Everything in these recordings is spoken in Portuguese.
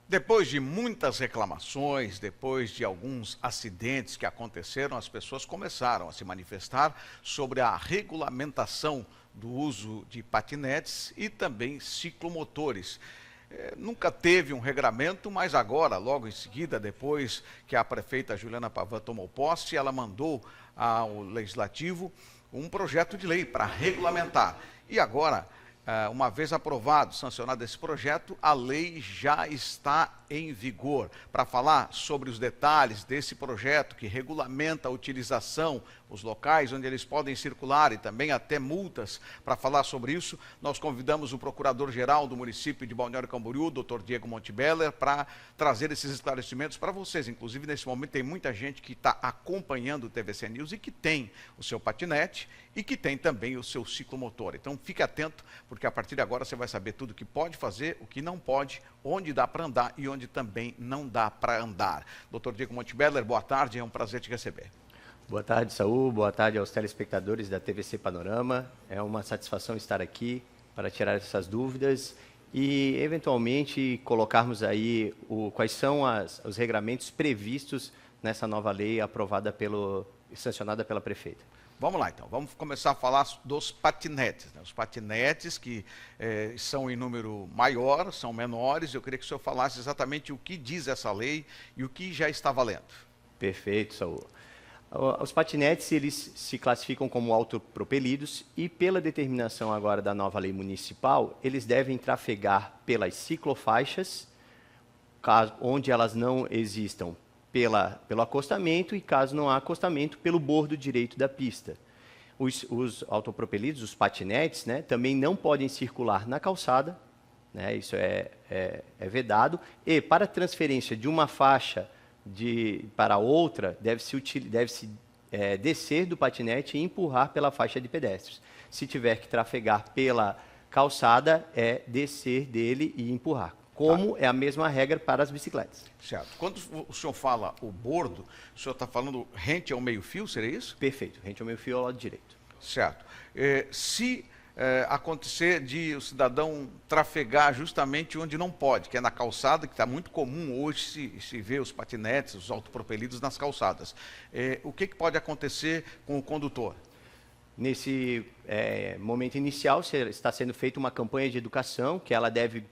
Depois de muitas reclamações, depois de alguns acidentes que aconteceram, as pessoas começaram a se manifestar sobre a regulamentação do uso de patinetes e também ciclomotores. Nunca teve um regramento, mas agora, logo em seguida, depois que a prefeita Juliana Pavan tomou posse, ela mandou ao Legislativo um projeto de lei para regulamentar. E agora, uma vez aprovado, sancionado esse projeto, a lei já está em vigor. Para falar sobre os detalhes desse projeto que regulamenta a utilização, os locais onde eles podem circular e também até multas, para falar sobre isso, nós convidamos o Procurador-Geral do município de Balneário Camboriú, Dr. Diego Montebeller, para trazer esses esclarecimentos para vocês. Inclusive, nesse momento, tem muita gente que está acompanhando o TVC News e que tem o seu patinete e que tem também o seu ciclomotor. Então, fique atento, porque a partir de agora você vai saber tudo o que pode fazer, o que não pode, onde dá para andar e onde também não dá para andar. Dr. Diego Montebeller, boa tarde, é um prazer te receber. Boa tarde, Saul. Boa tarde aos telespectadores da TVC Panorama. É uma satisfação estar aqui para tirar essas dúvidas e, eventualmente, colocarmos aí quais são os regramentos previstos nessa nova lei aprovada e sancionada pela prefeita. Vamos lá, então. Vamos começar a falar dos patinetes. Os patinetes que são em número maior, são menores. Eu queria que o senhor falasse exatamente o que diz essa lei e o que já está valendo. Perfeito, Saul. Os patinetes, eles se classificam como autopropelidos e, pela determinação agora da nova lei municipal, eles devem trafegar pelas ciclofaixas, onde elas não existam, pelo acostamento e, caso não há acostamento, pelo bordo direito da pista. Os autopropelidos, os patinetes, né, também não podem circular na calçada, né, isso é vedado, e para transferência de uma faixa para outra, deve-se descer do patinete e empurrar pela faixa de pedestres. Se tiver que trafegar pela calçada, é descer dele e empurrar. Como é a mesma regra para as bicicletas. Certo. Quando o senhor fala o bordo, o senhor está falando rente ao meio-fio, seria isso? Perfeito. Rente ao meio-fio ao lado direito. Certo. Se acontecer de o cidadão trafegar justamente onde não pode, que é na calçada, que está muito comum hoje se ver os patinetes, os autopropelidos nas calçadas, o que pode acontecer com o condutor? Nesse momento inicial, está sendo feita uma campanha de educação, que ela deve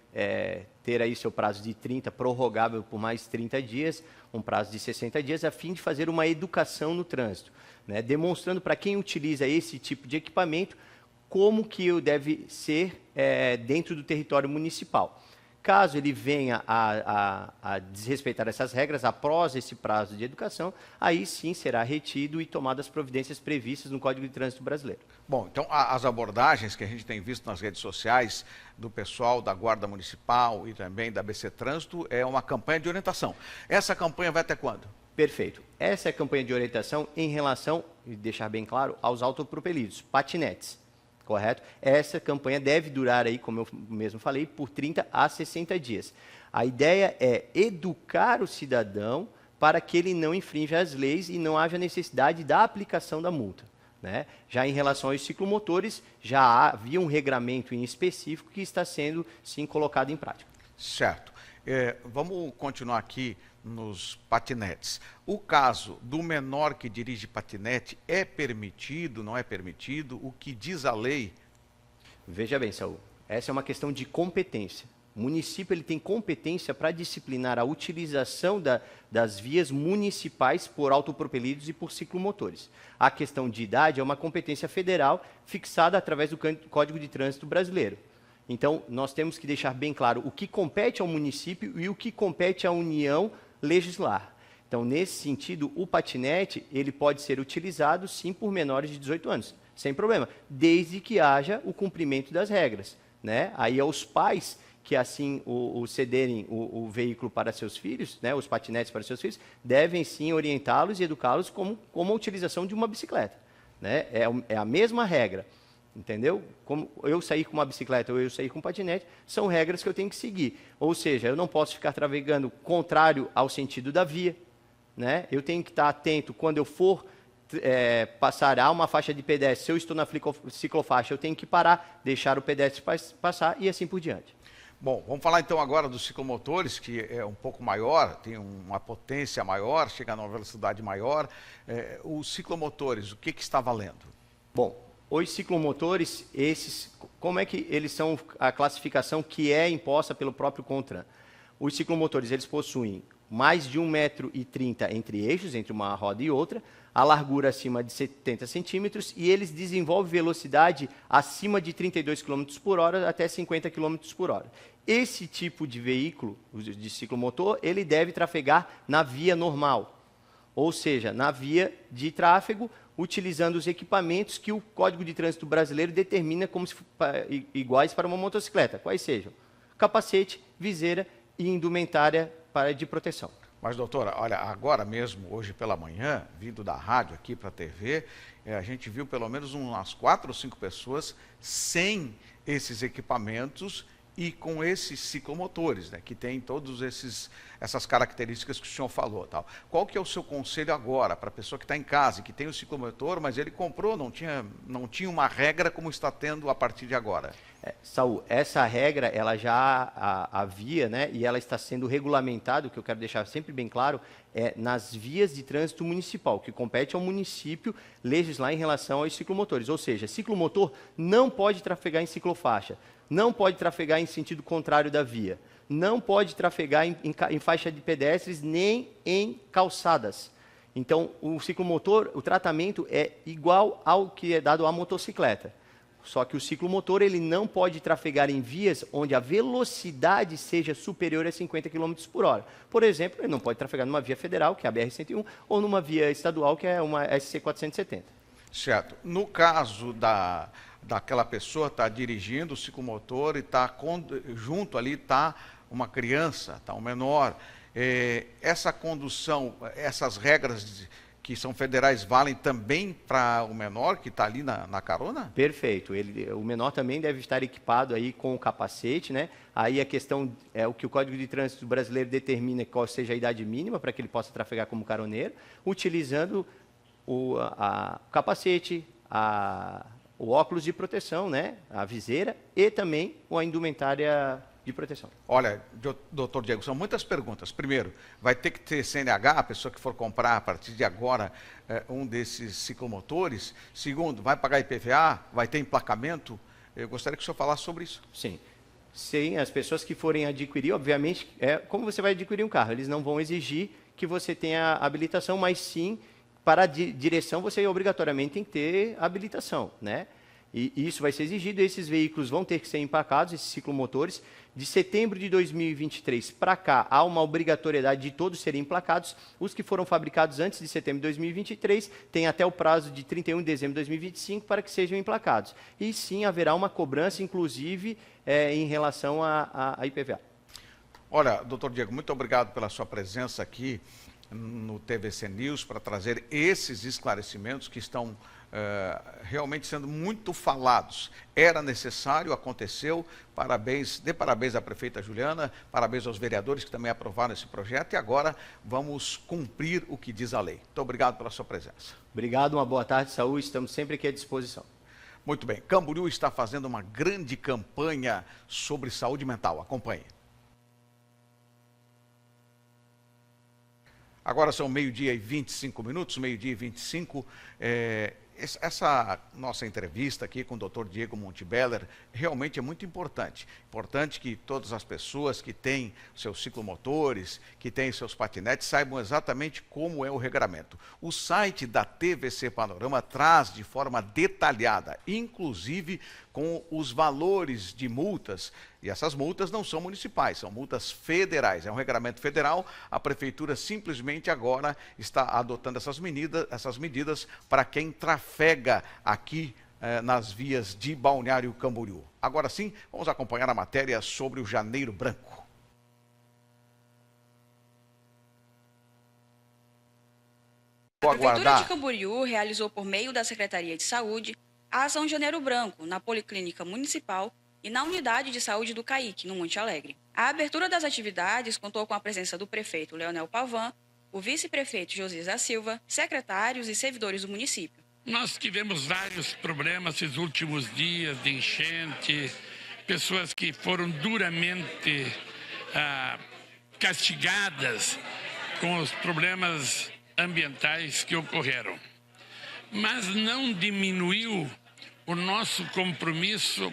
ter aí seu prazo de 30, prorrogável por mais 30 dias, um prazo de 60 dias, a fim de fazer uma educação no trânsito, né, demonstrando para quem utiliza esse tipo de equipamento como que deve ser dentro do território municipal. Caso ele venha a desrespeitar essas regras após esse prazo de educação, aí sim será retido e tomadas as providências previstas no Código de Trânsito Brasileiro. Bom, então as abordagens que a gente tem visto nas redes sociais do pessoal da Guarda Municipal e também da BC Trânsito é uma campanha de orientação. Essa campanha vai até quando? Perfeito. Essa é a campanha de orientação em relação, e deixar bem claro, aos autopropelidos, patinetes. Correto? Essa campanha deve durar aí, como eu mesmo falei, por 30 a 60 dias. A ideia é educar o cidadão para que ele não infrinja as leis e não haja necessidade da aplicação da multa, né? Já em relação aos ciclomotores, já havia um regramento em específico que está sendo, sim, colocado em prática. Certo. Vamos continuar aqui nos patinetes. O caso do menor que dirige patinete é permitido, não é permitido? O que diz a lei? Veja bem, Saul, essa é uma questão de competência. O município ele tem competência para disciplinar a utilização das vias municipais por autopropelidos e por ciclomotores. A questão de idade é uma competência federal fixada através do Código de Trânsito Brasileiro. Então, nós temos que deixar bem claro o que compete ao município e o que compete à União legislar. Então, nesse sentido, o patinete ele pode ser utilizado, sim, por menores de 18 anos, sem problema, desde que haja o cumprimento das regras, né? Aí é os pais que, assim, cederem o veículo para seus filhos, né, os patinetes para seus filhos, devem, sim, orientá-los e educá-los como a utilização de uma bicicleta, né? É a mesma regra. Entendeu? Como eu sair com uma bicicleta ou eu sair com um patinete, são regras que eu tenho que seguir. Ou seja, eu não posso ficar trafegando contrário ao sentido da via, né? Eu tenho que estar atento quando eu for passar a uma faixa de pedestre. Se eu estou na ciclofaixa, eu tenho que parar, deixar o pedestre passar e assim por diante. Bom, vamos falar então agora dos ciclomotores, que é um pouco maior, tem uma potência maior, chega a uma velocidade maior. Os ciclomotores, o que está valendo? Bom, os ciclomotores, como é que eles são a classificação que é imposta pelo próprio CONTRAN? Os ciclomotores, eles possuem mais de 1,30 m entre eixos, entre uma roda e outra, a largura acima de 70 centímetros e eles desenvolvem velocidade acima de 32 km por hora até 50 km por hora. Esse tipo de veículo, de ciclomotor, ele deve trafegar na via normal, ou seja, na via de tráfego, utilizando os equipamentos que o Código de Trânsito Brasileiro determina como iguais para uma motocicleta, quais sejam capacete, viseira e indumentária de proteção. Mas, doutora, olha, agora mesmo, hoje pela manhã, vindo da rádio aqui para a TV, a gente viu pelo menos umas 4 ou 5 pessoas sem esses equipamentos e com esses ciclomotores, né, que tem todas essas características que o senhor falou. Tal. Qual que é o seu conselho agora para a pessoa que está em casa, que tem o ciclomotor, mas ele comprou, não tinha uma regra como está tendo a partir de agora? Saul, essa regra ela já havia, né, e ela está sendo regulamentada, o que eu quero deixar sempre bem claro, nas vias de trânsito municipal, que compete ao município legislar em relação aos ciclomotores. Ou seja, ciclomotor não pode trafegar em ciclofaixa, não pode trafegar em sentido contrário da via, não pode trafegar em faixa de pedestres nem em calçadas. Então, o ciclomotor, o tratamento é igual ao que é dado à motocicleta. Só que o ciclomotor ele não pode trafegar em vias onde a velocidade seja superior a 50 km por hora. Por exemplo, ele não pode trafegar numa via federal, que é a BR-101, ou numa via estadual, que é uma SC-470. Certo. No caso daquela pessoa está dirigindo o ciclomotor e junto ali está uma criança, está um menor, essa condução, essas regras que são federais valem também para o menor que está ali na carona? Perfeito. O menor também deve estar equipado aí com o capacete, né? Aí a questão é o que o Código de Trânsito Brasileiro determina qual seja a idade mínima para que ele possa trafegar como caroneiro, utilizando o capacete, o óculos de proteção, né? A viseira e também a indumentária de proteção. Olha, doutor Diego, são muitas perguntas. Primeiro, vai ter que ter CNH, a pessoa que for comprar a partir de agora um desses ciclomotores. Segundo, vai pagar IPVA, vai ter emplacamento. Eu gostaria que o senhor falasse sobre isso. Sim. Sim, as pessoas que forem adquirir, obviamente, como você vai adquirir um carro? Eles não vão exigir que você tenha habilitação, mas sim, para a direção, você obrigatoriamente tem que ter habilitação, né? E isso vai ser exigido, esses veículos vão ter que ser emplacados, esses ciclomotores. De setembro de 2023 para cá, há uma obrigatoriedade de todos serem emplacados. Os que foram fabricados antes de setembro de 2023 têm até o prazo de 31 de dezembro de 2025 para que sejam emplacados. E sim, haverá uma cobrança, inclusive, em relação à IPVA. Olha, doutor Diego, muito obrigado pela sua presença aqui no TVC News para trazer esses esclarecimentos que estão realmente sendo muito falados. Era necessário, aconteceu. Parabéns, dê parabéns à prefeita Juliana, parabéns aos vereadores que também aprovaram esse projeto e agora vamos cumprir o que diz a lei. Muito obrigado pela sua presença. Obrigado, uma boa tarde, saúde, estamos sempre aqui à disposição. Muito bem, Camboriú está fazendo uma grande campanha sobre saúde mental. Acompanhe. Agora são 12h e 25 minutos, 12h e 25. Essa nossa entrevista aqui com o Dr. Diego Montebeller realmente é muito importante. Importante que todas as pessoas que têm seus ciclomotores, que têm seus patinetes, saibam exatamente como é o regramento. O site da TVC Panorama traz de forma detalhada, inclusive com os valores de multas. E essas multas não são municipais, são multas federais. É um regramento federal, a prefeitura simplesmente agora está adotando essas medidas para quem trafega aqui nas vias de Balneário Camboriú. Agora sim, vamos acompanhar a matéria sobre o Janeiro Branco. A Prefeitura de Camboriú realizou por meio da Secretaria de Saúde a ação Janeiro Branco na Policlínica Municipal e na Unidade de Saúde do CAIC, no Monte Alegre. A abertura das atividades contou com a presença do prefeito Leonel Pavan, o vice-prefeito Josias da Silva, secretários e servidores do município. Nós tivemos vários problemas esses últimos dias de enchente, pessoas que foram duramente castigadas com os problemas ambientais que ocorreram. Mas não diminuiu o nosso compromisso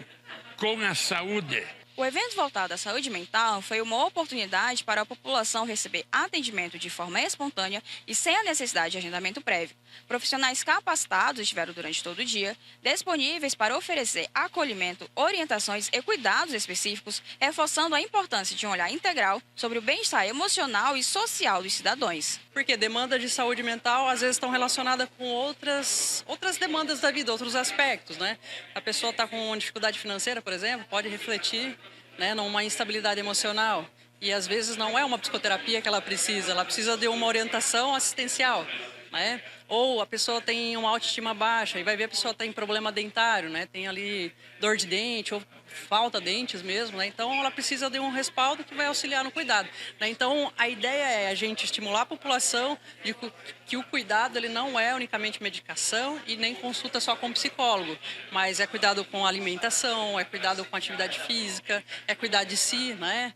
com a saúde. O evento voltado à saúde mental foi uma oportunidade para a população receber atendimento de forma espontânea e sem a necessidade de agendamento prévio. Profissionais capacitados estiveram durante todo o dia, disponíveis para oferecer acolhimento, orientações e cuidados específicos, reforçando a importância de um olhar integral sobre o bem-estar emocional e social dos cidadãos. Porque demanda de saúde mental às vezes estão relacionadas com outras demandas da vida, outros aspectos, né? A pessoa está com dificuldade financeira, por exemplo, pode refletir, né, numa instabilidade emocional. E às vezes não é uma psicoterapia que ela precisa de uma orientação assistencial, né? Ou a pessoa tem uma autoestima baixa e vai ver a pessoa tem problema dentário, né? Tem ali dor de dente ou falta dentes mesmo, né? Então ela precisa de um respaldo que vai auxiliar no cuidado, né? Então a ideia é a gente estimular a população de que o cuidado ele não é unicamente medicação e nem consulta só com psicólogo, mas é cuidado com alimentação, é cuidado com atividade física, é cuidar de si, né?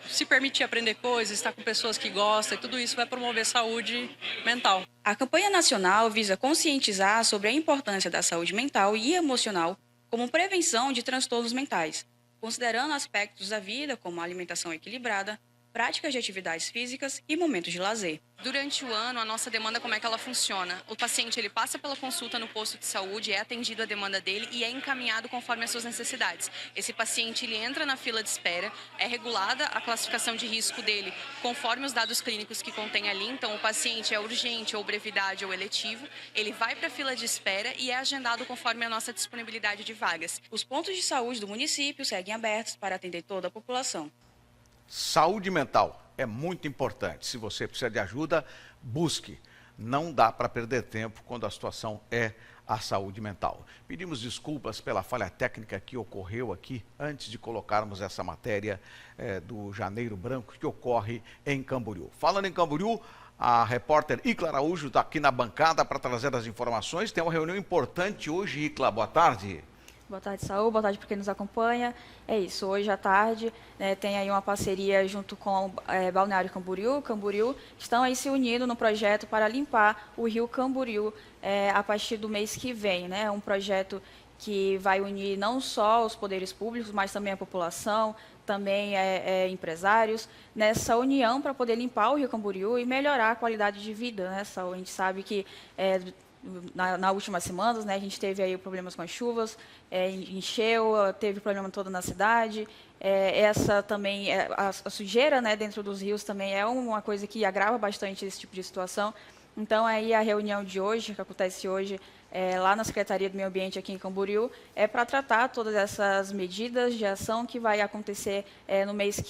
Se permitir aprender coisas, estar com pessoas que gostam, e tudo isso vai promover saúde mental. A campanha nacional visa conscientizar sobre a importância da saúde mental e emocional como prevenção de transtornos mentais, considerando aspectos da vida como alimentação equilibrada, práticas de atividades físicas e momentos de lazer. Durante o ano, a nossa demanda, como é que ela funciona? O paciente ele passa pela consulta no posto de saúde, é atendido a demanda dele e é encaminhado conforme as suas necessidades. Esse paciente ele entra na fila de espera, é regulada a classificação de risco dele conforme os dados clínicos que contém ali. Então, o paciente é urgente ou brevidade ou eletivo, ele vai para a fila de espera e é agendado conforme a nossa disponibilidade de vagas. Os pontos de saúde do município seguem abertos para atender toda a população. Saúde mental é muito importante. Se você precisa de ajuda, busque. Não dá para perder tempo quando a situação é a saúde mental. Pedimos desculpas pela falha técnica que ocorreu aqui antes de colocarmos essa matéria do Janeiro Branco que ocorre em Camboriú. Falando em Camboriú, a repórter Icla Araújo está aqui na bancada para trazer as informações. Tem uma reunião importante hoje, Icla. Boa tarde. Boa tarde, Saúl. Boa tarde para quem nos acompanha. É isso, hoje à tarde, né, tem aí uma parceria junto com Balneário Camboriú, que estão aí se unindo no projeto para limpar o rio Camboriú a partir do mês que vem, né? Um projeto que vai unir não só os poderes públicos, mas também a população, também empresários, nessa união para poder limpar o rio Camboriú e melhorar a qualidade de vida, né, Saúl? A gente sabe que nas últimas semanas, né, a gente teve aí problemas com as chuvas, encheu, teve problema todo na cidade. Essa também, a sujeira, né, dentro dos rios também é uma coisa que agrava bastante esse tipo de situação. Então, aí a reunião de hoje, que acontece hoje, lá na Secretaria do Meio Ambiente aqui em Camboriú, é para tratar todas essas medidas de ação que vai acontecer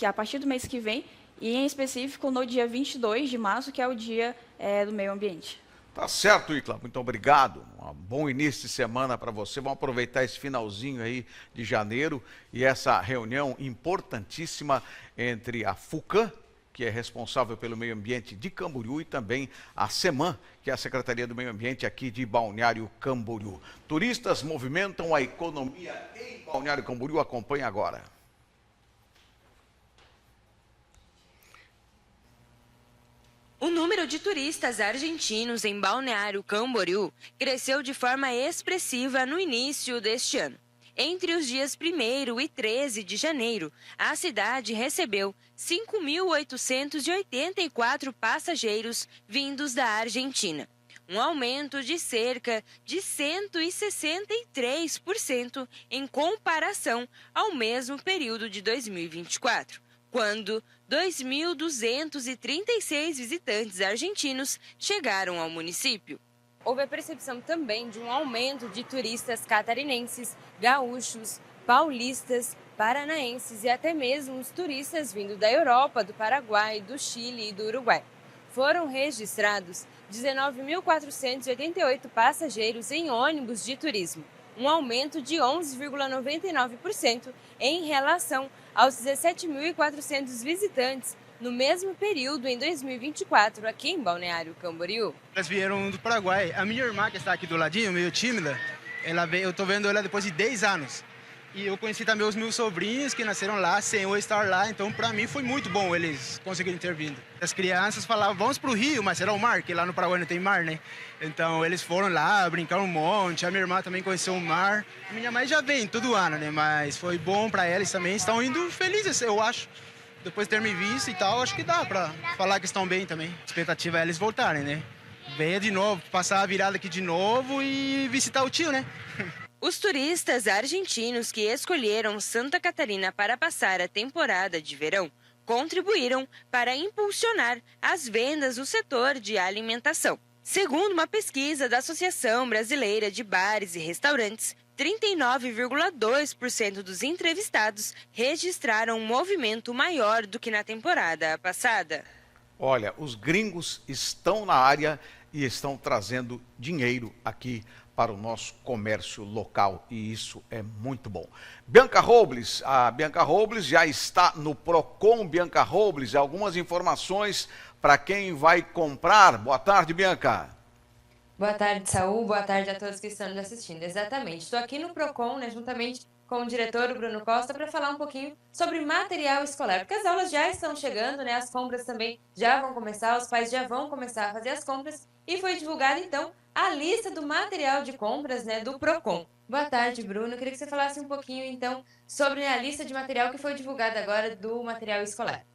a partir do mês que vem, e em específico no dia 22 de março, que é o Dia do Meio Ambiente. Tá certo, Icla. Muito obrigado. Um bom início de semana para você. Vamos aproveitar esse finalzinho aí de janeiro e essa reunião importantíssima entre a FUCAM, que é responsável pelo meio ambiente de Camboriú, e também a SEMAN, que é a Secretaria do Meio Ambiente aqui de Balneário Camboriú. Turistas movimentam a economia em Balneário Camboriú. Acompanhe agora. O número de turistas argentinos em Balneário Camboriú cresceu de forma expressiva no início deste ano. Entre os dias 1º e 13 de janeiro, a cidade recebeu 5.884 passageiros vindos da Argentina, um aumento de cerca de 163% em comparação ao mesmo período de 2024, quando 2.236 visitantes argentinos chegaram ao município. Houve a percepção também de um aumento de turistas catarinenses, gaúchos, paulistas, paranaenses e até mesmo os turistas vindo da Europa, do Paraguai, do Chile e do Uruguai. Foram registrados 19.488 passageiros em ônibus de turismo, um aumento de 11,99% em relação aos 17.400 visitantes no mesmo período em 2024, aqui em Balneário Camboriú. Elas vieram do Paraguai. A minha irmã, que está aqui do ladinho, meio tímida, eu estou vendo ela depois de 10 anos. E eu conheci também os meus sobrinhos que nasceram lá, sem eu estar lá. Então, para mim, foi muito bom eles conseguirem ter vindo. As crianças falavam, vamos para o Rio, mas era o mar, que lá no Paraguai não tem mar, né? Então, eles foram lá, brincaram um monte. A minha irmã também conheceu o mar. A minha mãe já vem todo ano, né? Mas foi bom para eles também. Estão indo felizes, eu acho. Depois de ter me visto e tal, acho que dá para falar que estão bem também. A expectativa é eles voltarem, né? Venha de novo, passar a virada aqui de novo e visitar o tio, né? Os turistas argentinos que escolheram Santa Catarina para passar a temporada de verão contribuíram para impulsionar as vendas no setor de alimentação. Segundo uma pesquisa da Associação Brasileira de Bares e Restaurantes, 39,2% dos entrevistados registraram um movimento maior do que na temporada passada. Olha, os gringos estão na área e estão trazendo dinheiro aqui para o nosso comércio local, e isso é muito bom. Bianca Robles, a Bianca Robles já está no Procon. Bianca Robles, algumas informações para quem vai comprar. Boa tarde, Bianca. Boa tarde, Saul. Boa tarde a todos que estão nos assistindo. Exatamente. Estou aqui no Procon, né, juntamente com o diretor Bruno Costa, para falar um pouquinho sobre material escolar, porque as aulas já estão chegando, né? As compras também já vão começar, os pais já vão começar a fazer as compras, e foi divulgada, então, a lista do material de compras, né, do Procon. Boa tarde, Bruno. Eu queria que você falasse um pouquinho, então, sobre a lista de material que foi divulgada agora do material escolar.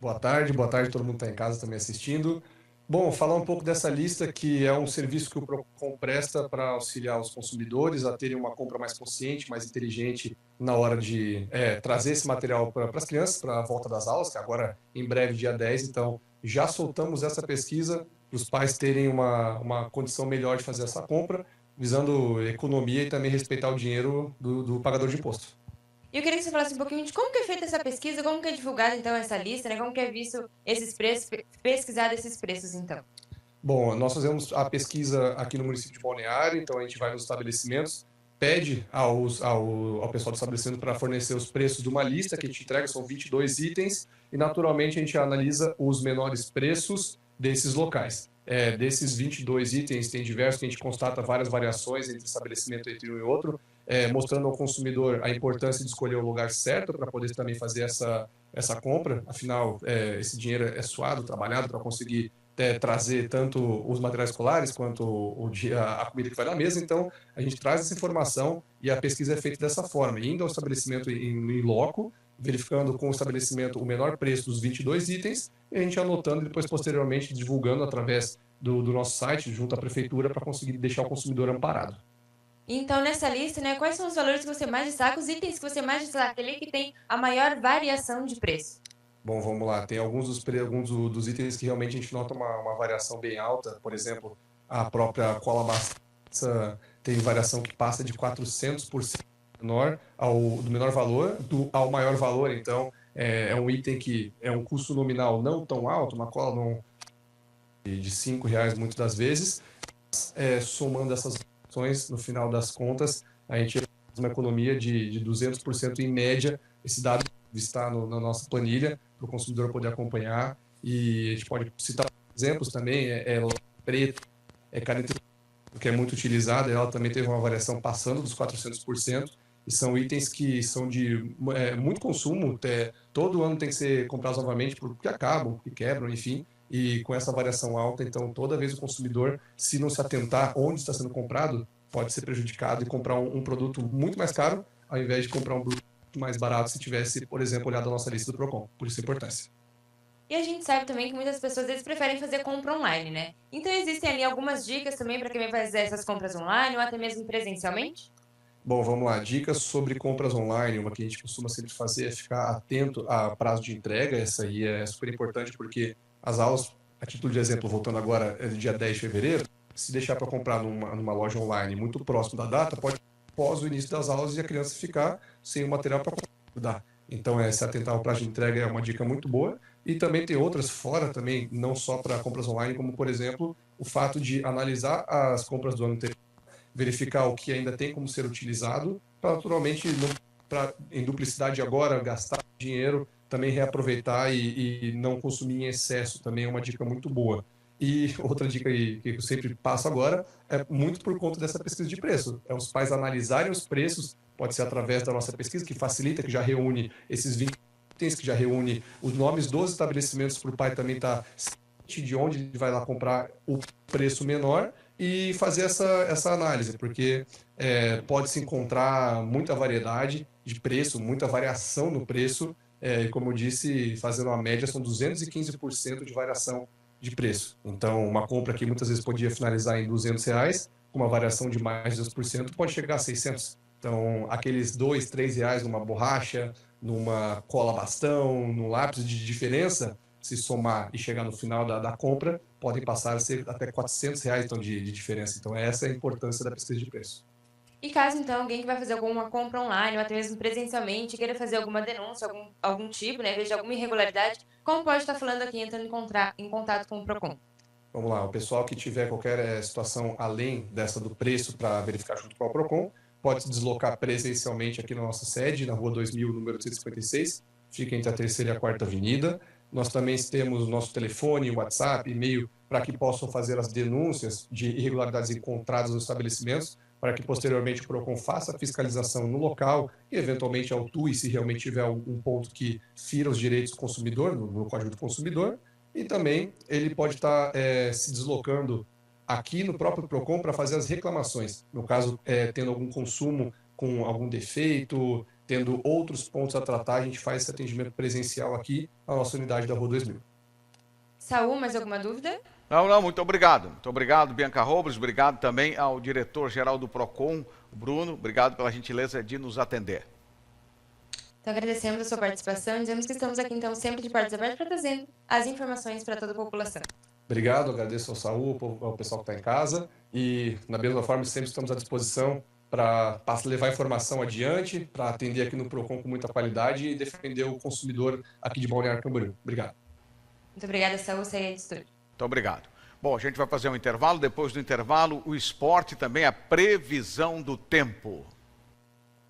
Boa tarde todo mundo está em casa também assistindo. Bom, falar um pouco dessa lista, que é um serviço que o Procon presta para auxiliar os consumidores a terem uma compra mais consciente, mais inteligente na hora de trazer esse material para as crianças, para a volta das aulas, que agora em breve, dia 10, então já soltamos essa pesquisa para os pais terem uma condição melhor de fazer essa compra, visando economia e também respeitar o dinheiro do pagador de imposto. E eu queria que você falasse um pouquinho de como que é feita essa pesquisa, como que é divulgada, então, essa lista, né? Como que é visto esses preços, pesquisado esses preços, então? Bom, nós fazemos a pesquisa aqui no município de Balneário, então a gente vai nos estabelecimentos, pede ao pessoal do estabelecimento para fornecer os preços de uma lista que a gente entrega, são 22 itens, e naturalmente a gente analisa os menores preços desses locais. Desses 22 itens, tem diversos que a gente constata várias variações entre estabelecimento entre um e outro, mostrando ao consumidor a importância de escolher o lugar certo para poder também fazer essa compra. Afinal, esse dinheiro é suado, trabalhado para conseguir trazer tanto os materiais escolares quanto a comida que vai na mesa. Então, a gente traz essa informação e a pesquisa é feita dessa forma, indo ao estabelecimento em loco, verificando com o estabelecimento o menor preço dos 22 itens, e a gente anotando e depois, posteriormente, divulgando através do nosso site, junto à prefeitura, para conseguir deixar o consumidor amparado. Então, nessa lista, né, quais são os valores que você mais destaca, os itens que você mais destaca ali que tem a maior variação de preço? Bom, vamos lá. Tem alguns dos itens que realmente a gente nota uma variação bem alta. Por exemplo, a própria cola maça tem variação que passa de 400% menor do menor valor ao maior valor. Então, é um item que é um custo nominal não tão alto, uma cola de R$5 muitas das vezes. Somando essas ações, no final das contas, a gente faz uma economia de 200% em média. Esse dado está na nossa planilha para o consumidor poder acompanhar, e a gente pode citar exemplos também, preto, caneta que é muito utilizada, ela também teve uma variação passando dos 400%, e são itens que são de muito consumo, todo ano tem que ser comprados novamente porque acabam, porque quebram, enfim, e com essa variação alta, então toda vez o consumidor, se não se atentar onde está sendo comprado, pode ser prejudicado e comprar um produto muito mais caro, ao invés de comprar um produto mais barato se tivesse, por exemplo, olhado a nossa lista do Procon. Por isso a importância. E a gente sabe também que muitas pessoas eles preferem fazer compra online, né? Então existem ali algumas dicas também para quem vai fazer essas compras online ou até mesmo presencialmente? Bom, vamos lá. Dicas sobre compras online. Uma que a gente costuma sempre fazer é ficar atento a prazo de entrega. Essa aí é super importante porque as aulas, a título de exemplo, voltando agora, é do dia 10 de fevereiro, se deixar para comprar numa loja online muito próximo da data, pode após o início das aulas e a criança ficar sem o material para comprar. Então, se atentar ao prazo de entrega é uma dica muito boa. E também tem outras fora também, não só para compras online, como, por exemplo, o fato de analisar as compras do ano anterior, verificar o que ainda tem como ser utilizado, para naturalmente, em duplicidade agora, gastar dinheiro, também reaproveitar e não consumir em excesso, também é uma dica muito boa. E outra dica que eu sempre passo agora é muito por conta dessa pesquisa de preço. É os pais analisarem os preços pode ser através da nossa pesquisa, que facilita, que já reúne esses 20 itens, que já reúne os nomes dos estabelecimentos para o pai também estar ciente de onde ele vai lá comprar o preço menor e fazer essa análise, porque pode-se encontrar muita variedade de preço, muita variação no preço, e como eu disse, fazendo uma média, são 215% de variação de preço. Então, uma compra que muitas vezes podia finalizar em R$200, com uma variação de mais de 2%, pode chegar a 600. Então, aqueles R$2, R$3 numa borracha, numa cola bastão, num lápis de diferença, se somar e chegar no final da compra, podem passar a ser até R$400 então, de diferença. Então, essa é a importância da pesquisa de preço. E caso, então, alguém que vai fazer alguma compra online ou até mesmo presencialmente queira fazer alguma denúncia, algum tipo, né, veja alguma irregularidade, como pode estar falando aqui, entrando em contato com o PROCON? Vamos lá, o pessoal que tiver qualquer situação além dessa do preço para verificar junto com o PROCON, pode se deslocar presencialmente aqui na nossa sede, na Rua 2000, número 156, fica entre a 3ª e a 4ª Avenida. Nós também temos o nosso telefone, WhatsApp, e-mail, para que possam fazer as denúncias de irregularidades encontradas nos estabelecimentos, para que posteriormente o PROCON faça a fiscalização no local e eventualmente autue se realmente tiver algum ponto que fira os direitos do consumidor, no Código do Consumidor, e também ele pode estar se deslocando aqui no próprio PROCON para fazer as reclamações. No caso, tendo algum consumo com algum defeito, tendo outros pontos a tratar, a gente faz esse atendimento presencial aqui na nossa unidade da Rua 2000. Saul, mais alguma dúvida? Não, muito obrigado. Muito obrigado, Bianca Robles. Obrigado também ao diretor-geral do PROCON, Bruno. Obrigado pela gentileza de nos atender. Então, agradecemos a sua participação e dizemos que estamos aqui, então, sempre de portas abertas para trazer as informações para toda a população. Obrigado, agradeço ao Saul, ao pessoal que está em casa e, na mesma forma, sempre estamos à disposição para levar a informação adiante, para atender aqui no PROCON com muita qualidade e defender o consumidor aqui de Balneário Camboriú. Obrigado. Muito obrigada, Saul. Saia de estúdio. Muito obrigado. Bom, a gente vai fazer um intervalo. Depois do intervalo, o esporte também, a previsão do tempo.